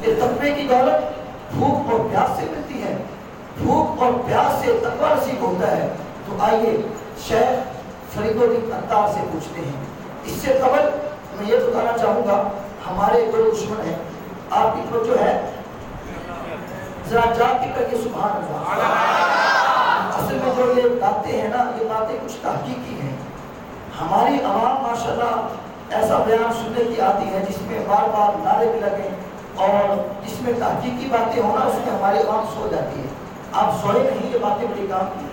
کہ تقوی کی دولت بھوک اور پیاس سے ملتی ہے، بھوک اور پیاس سے تقوی نصیب ہوتا ہے۔ تو آئیے شیخ فرید الدین عطار سے پوچھتے ہیں۔ اس سے قبل میں یہ بتانا چاہوں گا، ہمارے دو دشمن ہیں، آپ کی توجہ ہے، ذرا جا کے کریے سبحان اللہ۔ اصل میں جو یہ باتیں ہیں نا، یہ باتیں کچھ تحقیقی ہیں۔ ہماری عوام ماشاءاللہ ایسا بیان سننے کی آتی ہے جس میں بار بار نعرے بھی لگیں اور جس میں تحقیقی باتیں ہونا، اس میں ہماری عوام سو جاتی ہے۔ آپ سوئے نہیں، یہ باتیں بڑی کام کی،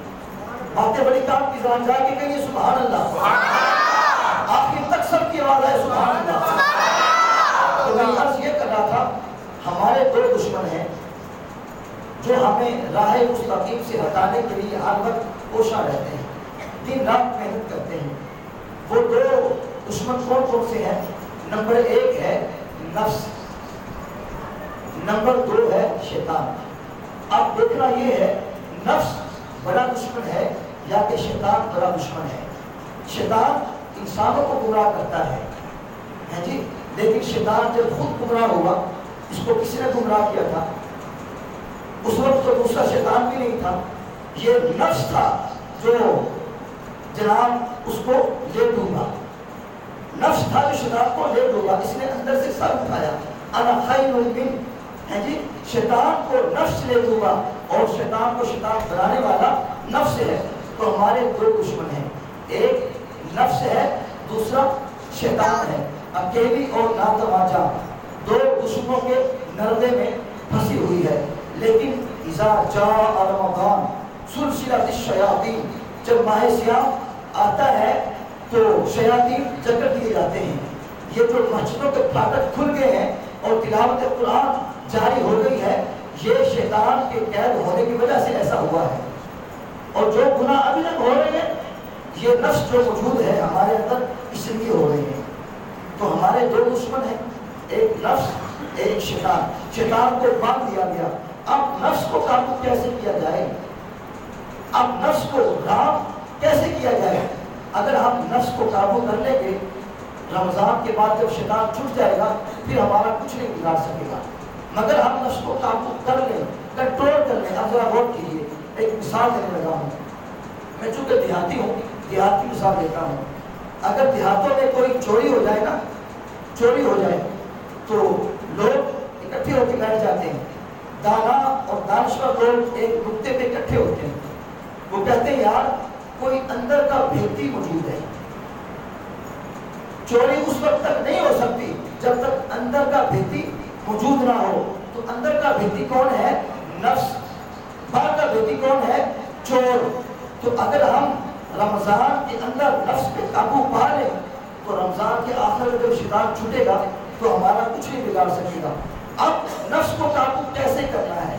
باتیں بڑی کام کی، ذرا جا کے کہیے سبحان اللہ۔ آپ کی تک سب کی آواز ہے سبحان اللہ۔ تو میں عرض یہ کر رہا تھا، ہمارے دو دشمن ہیں جو ہمیں راہ مستقیم سے ہٹانے کے لیے ہر وقت کوشاں رہتے ہیں، دن رات محنت کرتے ہیں۔ وہ دو دشمن کون کون سے ہیں؟ نمبر ایک ہے نفس، نمبر دو ہے شیطان۔ اب دیکھنا یہ ہے، نفس بڑا دشمن ہے یا کہ شیطان بڑا دشمن ہے؟ شیطان انسانوں کو گمراہ کرتا ہے جی، لیکن شیطان جب خود گمراہ ہوا، اس کو کسی نے گمراہ کیا تھا؟ اس وقت تو دوسرا شیطان بھی نہیں تھا، یہ نفس تھا جو جناب اس کو لے ڈوبا، نفس تھا جو شیطان کو لے ڈوبا، اس نے اندر سے سر اٹھایا، انا خیر منہ، ہے جی، شیطان کو نفس لے ڈوبا اور شیطان کو شیطان بنانے والا نفس ہے۔ تو ہمارے دو دشمن ہیں، ایک نفس ہے، دوسرا شیطان ہے، اکیلی اور ناتماجا دو دشمنوں کے نردے میں پھنسی ہوئی ہے۔ لیکن اذا جاء رمضان سلسلۃ الشیاطین، جب ماہ سیام آتا ہے تو شیاطین جکڑ دیے جاتے ہیں۔ یہ جو مسجدوں کے پھاٹک کھل گئے ہیں اور تلاوت قرآن جاری ہو گئی ہے، یہ شیطان کے قید ہونے کی وجہ سے ایسا ہوا ہے۔ اور جو گناہ ابھی تک ہو رہے ہیں، یہ نفس جو موجود ہے ہمارے اندر، اس لیے ہو رہے ہیں۔ تو ہمارے دو دشمن ہیں، ایک نفس ایک شیطان۔ شیطان کو باندھ دیا گیا، اب نفس کو قابو کیسے کیا جائے؟ اب نفس کو رام کیسے کیا جائے؟ اگر ہم نفس کو قابو کر لیں گے، رمضان کے بعد جب شیطان چھٹ جائے گا، پھر ہمارا کچھ نہیں بگاڑ سکے گا۔ مگر ہم نفس کو قابو کر لیں، کنٹرول کر لیں۔ اب ذرا غور کیجیے، ایک مثال دینے لگا ہوں، میں چونکہ دیہاتی ہوں، دیہات کی مثال دیتا ہوں۔ اگر دیہاتوں میں کوئی چوری ہو جائے نا، چوری ہو جائے تو لوگ اکٹھے ہو کے بیٹھ جاتے ہیں، دانا اور دانشور لوگ ایک نقطے پہ اکٹھے ہوتے ہیں، وہ کہتے ہیں یار کوئی اندر کا بھیتی موجود ہے۔ چوری اس وقت تک نہیں ہو سکتی جب تک اندر کا بھیتی موجود نہ ہو۔ تو اندر کا بھیتی کون ہے؟ نفس۔ باہر کا بھیتی کون ہے؟ چور۔ تو اگر ہم رمضان کے اندر نفس پہ قابو پا لیں تو رمضان کے آخر میں جب شیطان چھوٹے گا تو ہمارا کچھ نہیں بگاڑ سکے گا۔ اب نفس کو قابو کیسے کرنا ہے؟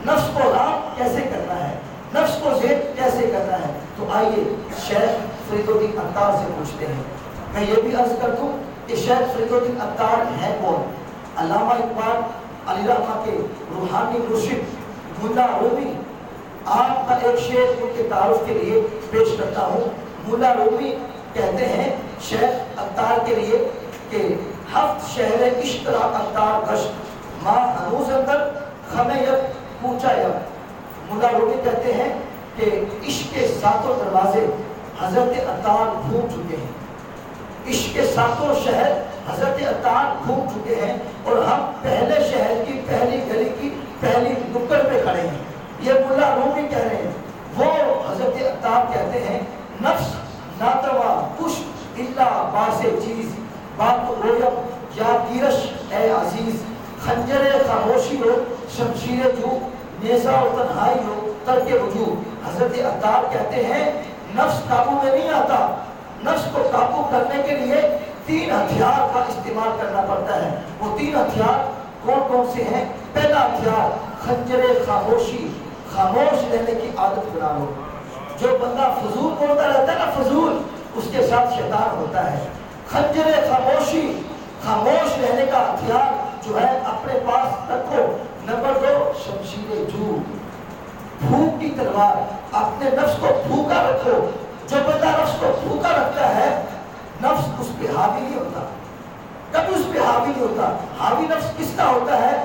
نفس کو رام کیسے کرنا ہے؟ نفس کو زید کیسے کرنا ہے؟ تو آئیے شیخ فرید الدین عطار سے پوچھتے ہیں۔ میں یہ بھی عرض کر دوں کہ شیخ فرید الدین عطار ہیں کون؟ علامہ اقبال علی رحمہ کے روحانی مرشد ملا رومی۔ آپ کا ایک شعر ان کے تعارف کے لیے پیش کرتا ہوں۔ ملا رومی کہتے ہیں شیخ عطار کے لیے کہ ہفت شہر عشق را عطار گشت ماں ہنوز اندر خمیت پوچھا یا۔ ملا رومی کہتے ہیں کہ عشق کے ساتوں دروازے حضرت عطار گھوم چکے ہیں، عشق کے ساتوں شہر حضرت عطار گھوم چکے ہیں اور ہم پہلے شہر کی پہلی گلی کی پہلی نکڑ پہ کھڑے ہیں۔ یہ ملا رومی کہہ رہے ہیں۔ وہ حضرت عطار کہتے ہیں نفس ناتوا کش الا باس چیز بات رویم یا گیرش اے عزیز، خنجر خاموشی ہو شمشیر جو نیزہ و تنہائی ہو ترک وجود۔ حضرت عطار کہتے ہیں نفس قابو میں نہیں آتا، نفس کو قابو کرنے کے لیے تین ہتھیار کا استعمال کرنا پڑتا ہے۔ وہ تین ہتھیار کون کون سے ہیں؟ پہلا ہتھیار خنجر خاموشی، خاموش رہنے کی عادت بنا لو۔ جو بندہ فضول بولتا رہتا ہے نا، فضول، اس کے ساتھ شیطان ہوتا ہے۔ خنجر خاموشی، خاموش رہنے کا ہتھیار جو ہے اپنے پاس رکھو۔ نمبر دو شمشیر جو، بھوک کی تلوار، اپنے نفس کو بھوکا رکھو۔ جو بندہ نفس کو بھوکا رکھتا ہے، نفس اس پہ حاوی نہیں ہوتا، کبھی اس پہ حاوی نہیں ہوتا۔ حاوی نفس کس کا ہوتا ہے؟